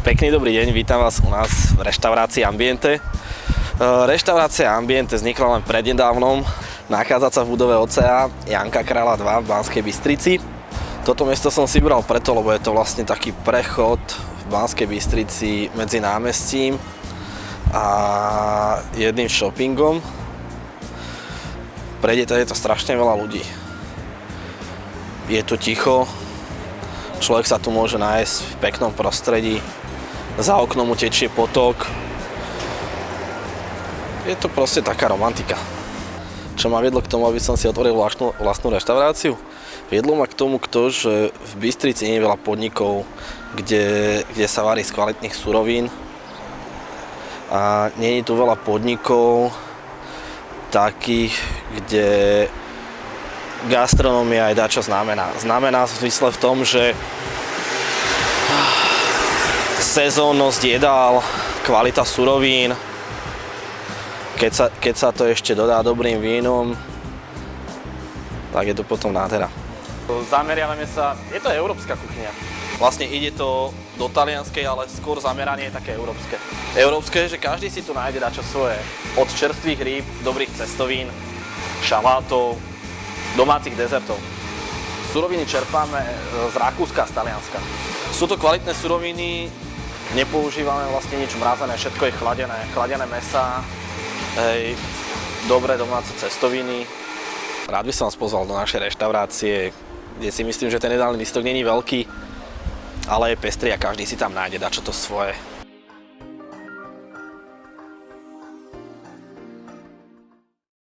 Pekný dobrý deň, vítam vás u nás v reštaurácii Ambiente. Reštaurácia Ambiente vznikla len prednedávnom, nachádza sa v budove OCA Janka Kráľa 2 v Banskej Bystrici. Toto miesto som si bral preto, lebo je to vlastne taký prechod v Banskej Bystrici medzi námestím a jedným shoppingom. Prejde tady to strašne veľa ľudí. Je tu ticho, človek sa tu môže nájsť v peknom prostredí, za oknom mu tečie potok. Je to proste taká romantika. Čo ma viedlo k tomu, aby som si otvoril vlastnú reštauráciu? Viedlo ma k tomu, že v Bystrici nie je veľa podnikov, kde sa varí z kvalitných surovín. A nie je tu veľa podnikov takých, kde gastronómia aj dačo znamená. Znamená v zmysle v tom, že sezónnosť jedál, kvalita surovín, keď sa to ešte dodá dobrým vínom, tak je to potom nádhera. Zameriavame sa, je to európska kuchyňa. Vlastne ide to do talianskej, ale skôr zameranie je také európske. Európske je, že každý si tu nájde dačo svoje. Od čerstvých rýb, dobrých cestovín, šalátov, domácich dezertov. Suroviny čerpáme z Rakúska a z Talianska. Sú to kvalitné suroviny, nepoužívame vlastne nič mrazené, všetko je chladené mäsá, dobré domáce cestoviny. Rád by som vás pozval do našej reštaurácie, kde si myslím, že ten jedálny lístok není veľký, ale je pestrý a každý si tam nájde dačo to svoje.